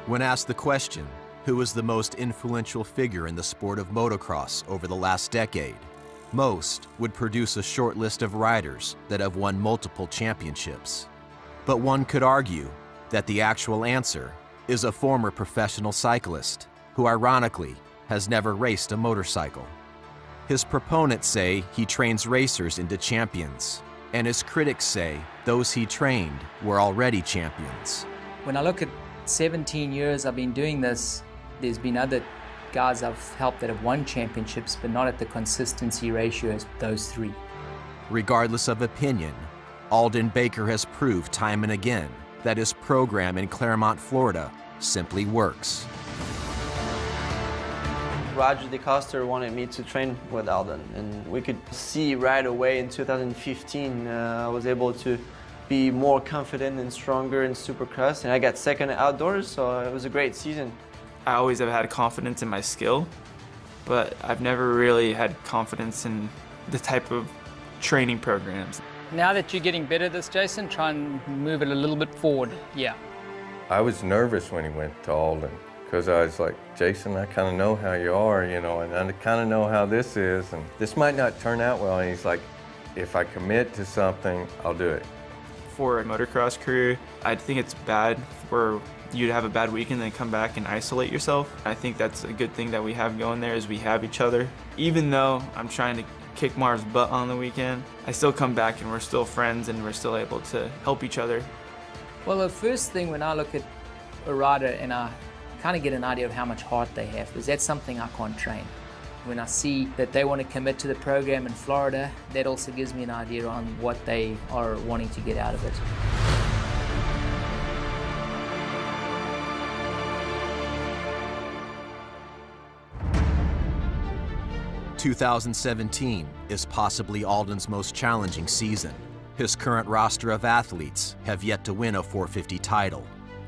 When asked the question, who is the most influential figure in the sport of motocross over the last decade, most would produce a short list of riders that have won multiple championships. But one could argue that the actual answer is a former professional cyclist who ironically has never raced a motorcycle. His proponents say he trains racers into champions, and his critics say those he trained were already champions. When I look at 17 years I've been doing this, there's been other guys I've helped that have won championships, but not at the consistency ratio as those three. Regardless of opinion, Alden Baker has proved time and again that his program in Claremont, Florida simply works. Roger DeCoster wanted me to train with Alden, and we could see right away in 2015 I was able to be more confident and stronger in Supercross, and I got second outdoors, so it was a great season. I always have had confidence in my skill, but I've never really had confidence in the type of training programs. Now that you're getting better at this, Jason, try and move it a little bit forward, yeah. I was nervous when he went to Alden, because I was like, Jason, I kind of know how you are, you know, and I kind of know how this is, and this might not turn out well. And he's like, if I commit to something, I'll do it. For a motocross career, I think it's bad for you to have a bad weekend and then come back and isolate yourself. I think that's a good thing that we have going there is we have each other. Even though I'm trying to kick Marv's butt on the weekend, I still come back and we're still friends and we're still able to help each other. Well, the first thing when I look at a rider and I kind of get an idea of how much heart they have, because that's something I can't train. When I see that they want to commit to the program in Florida, that also gives me an idea on what they are wanting to get out of it. "2017 is possibly Alden's most challenging season. His current roster of athletes have yet to win a 450 title,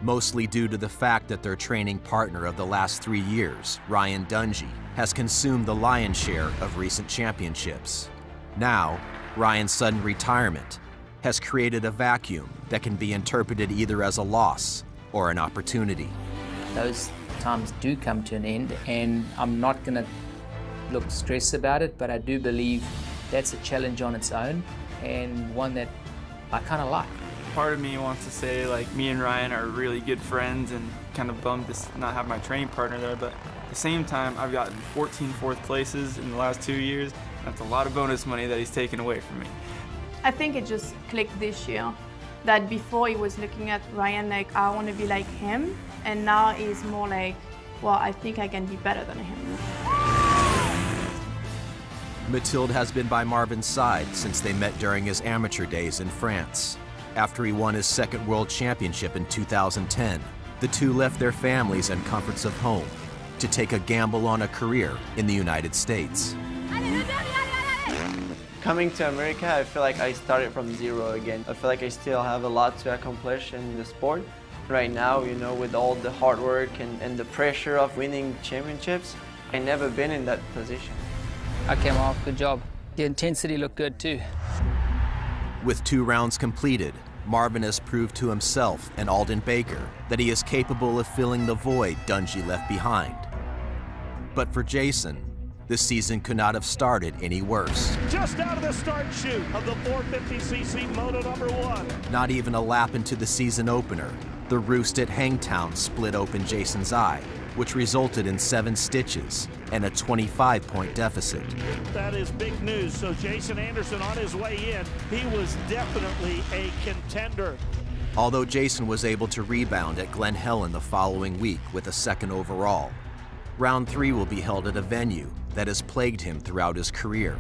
mostly due to the fact that their training partner of the last 3 years, Ryan Dungey, has consumed the lion's share of recent championships. Now, Ryan's sudden retirement has created a vacuum that can be interpreted either as a loss or an opportunity. Those times do come to an end, and I'm not going to look stressed about it, but I do believe that's a challenge on its own and one that I kind of like. Part of me wants to say like me and Ryan are really good friends and kind of bummed to not have my training partner there, but at the same time I've gotten 14 fourth places in the last 2 years. That's a lot of bonus money that he's taken away from me. I think it just clicked this year, that before he was looking at Ryan like I want to be like him, and now he's more like, well, I think I can be better than him. Mathilde has been by Marvin's side since they met during his amateur days in France. After he won his second world championship in 2010, the two left their families and comforts of home to take a gamble on a career in the United States. Coming to America, I feel like I started from zero again. I feel like I still have a lot to accomplish in the sport. Right now, you know, with all the hard work and the pressure of winning championships, I've never been in that position. Okay, Marv, good job. The intensity looked good too. With 2 rounds completed, Marvin has proved to himself and Alden Baker that he is capable of filling the void Dungey left behind. But for Jason, this season could not have started any worse. Just out of the start chute of the 450cc Moto #1. Not even a lap into the season opener, the roost at Hangtown split open Jason's eye, which resulted in 7 stitches and a 25-point deficit. That is big news. So Jason Anderson on his way in, he was definitely a contender. Although Jason was able to rebound at Glen Helen the following week with a 2nd overall, round 3 will be held at a venue that has plagued him throughout his career.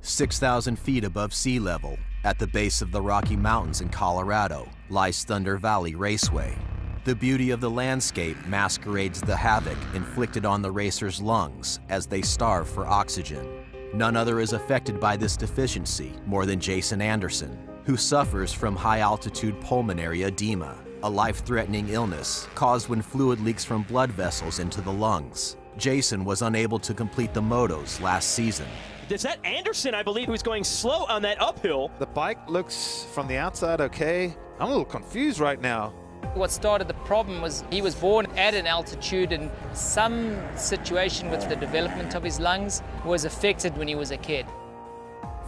6,000 feet above sea level, at the base of the Rocky Mountains in Colorado, lies Thunder Valley Raceway. The beauty of the landscape masquerades the havoc inflicted on the racers' lungs as they starve for oxygen. None other is affected by this deficiency more than Jason Anderson, who suffers from high-altitude pulmonary edema, a life-threatening illness caused when fluid leaks from blood vessels into the lungs. Jason was unable to complete the motos last season. Is that Anderson, I believe, who's going slow on that uphill? The bike looks from the outside okay. I'm a little confused right now. What started the problem was he was born at an altitude, and some situation with the development of his lungs was affected when he was a kid.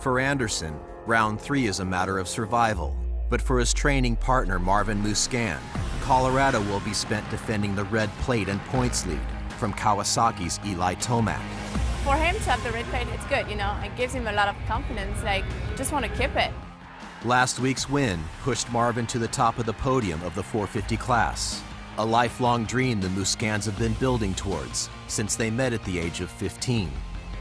For Anderson, round 3 is a matter of survival. But for his training partner, Marvin Muscan, Colorado will be spent defending the red plate and points lead from Kawasaki's Eli Tomac. For him to have the red plate, it's good, you know. It gives him a lot of confidence, like, just want to keep it. Last week's win pushed Marvin to the top of the podium of the 450 class, a lifelong dream the Muscans have been building towards since they met at the age of 15.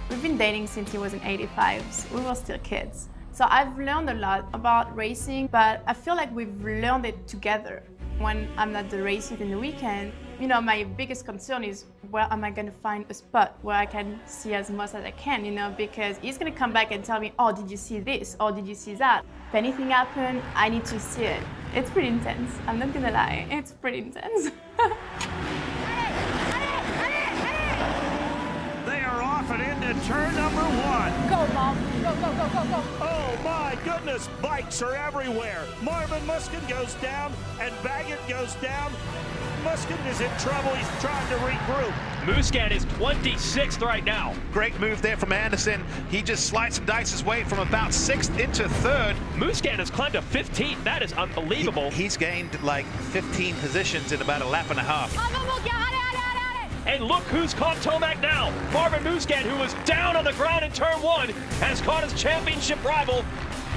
We've been dating since he was in '85, so we were still kids. So I've learned a lot about racing, but I feel like we've learned it together. When I'm at the races in the weekend, you know, my biggest concern is where am I going to find a spot where I can see as much as I can, you know, because he's going to come back and tell me, oh, did you see this? Or did you see that? If anything happened, I need to see it. It's pretty intense. I'm not going to lie. It's pretty intense. They are off and into turn number 1. Go, Mom. Go, go, go, go, go. Oh my goodness, bikes are everywhere. Marvin Musquin goes down and Baggett goes down. Musquin is in trouble, he's trying to regroup. Muscan is 26th right now. Great move there from Anderson. He just sliced and diced his way from about 6th into 3rd. Muscan has climbed to 15th. That is unbelievable. He's gained like 15 positions in about a lap and a half. And look who's caught Tomac now. Marvin Muscan, who was down on the ground in turn 1, has caught his championship rival.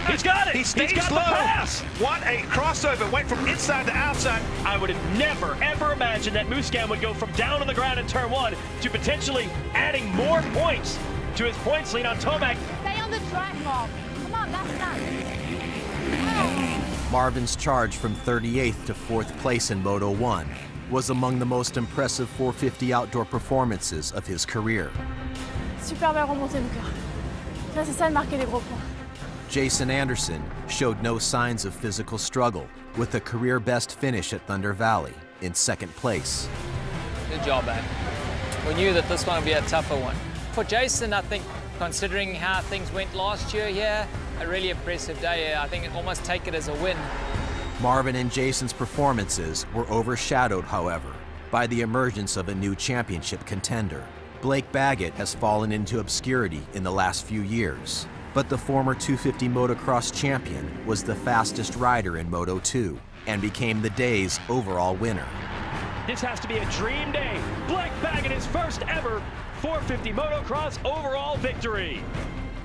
He's got it. He stays He's got low. the pass. What a crossover. Went from inside to outside. I would have never, ever imagined that Muscan would go from down on the ground in turn 1 to potentially adding more points to his points lead on Tomac. Stay on the track, Mom. Come on, that's not. Marvin's charge from 38th to 4th place in Moto 1 was among the most impressive 450 outdoor performances of his career. Super belle remontée de cœur. Là, c'est ça de marquer les gros points. Jason Anderson showed no signs of physical struggle with a career best finish at Thunder Valley in 2nd place. Good job, man. We knew that this one would be a tougher one. For Jason, I think, considering how things went last year here, a really impressive day. I think almost take it as a win. Marvin and Jason's performances were overshadowed, however, by the emergence of a new championship contender. Blake Baggett has fallen into obscurity in the last few years, but the former 250 motocross champion was the fastest rider in Moto 2 and became the day's overall winner. This has to be a dream day. Blake Baggett, his first ever 450 motocross overall victory.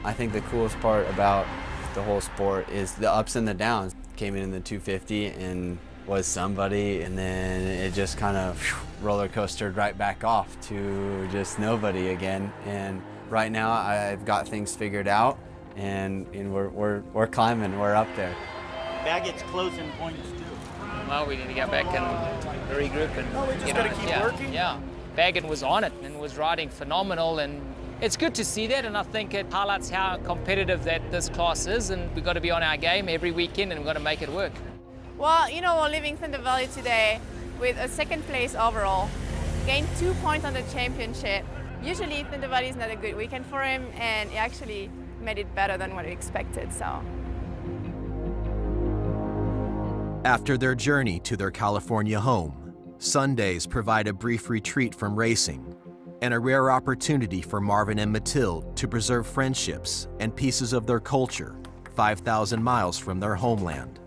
I think the coolest part about the whole sport is the ups and the downs. Came in the 250 and was somebody, and then it just kind of roller coastered right back off to just nobody again. And right now I've got things figured out, and we're climbing, we're up there. Baggett's closing points too. Well, we need to get back and regroup and We just gotta keep working. Yeah, Baggett was on it and was riding phenomenal, and it's good to see that, and I think it highlights how competitive that this class is, and we've got to be on our game every weekend, and we've got to make it work. Well, you know, we're leaving Thunder Valley today with a 2nd place overall. Gained 2 points on the championship. Usually Thunder Valley is not a good weekend for him, and he actually made it better than what we expected, so. After their journey to their California home, Sundays provide a brief retreat from racing and a rare opportunity for Marvin and Mathilde to preserve friendships and pieces of their culture 5,000 miles from their homeland.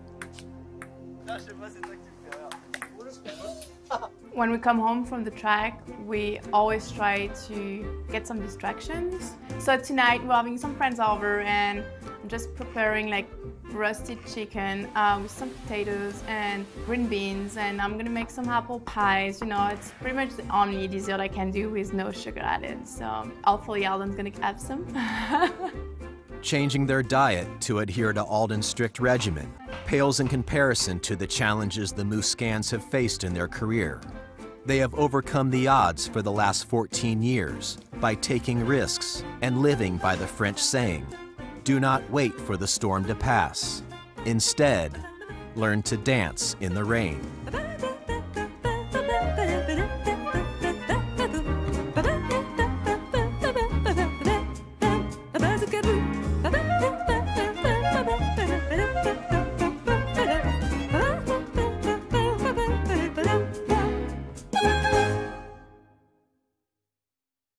When we come home from the track, we always try to get some distractions. So tonight we're having some friends over, and I'm just preparing like roasted chicken with some potatoes and green beans, and I'm gonna make some apple pies. You know, it's pretty much the only dessert I can do with no sugar added. So hopefully Alden's gonna have some. Changing their diet to adhere to Alden's strict regimen pales in comparison to the challenges the Muscans have faced in their career. They have overcome the odds for the last 14 years by taking risks and living by the French saying, "Do not wait for the storm to pass. Instead, learn to dance in the rain."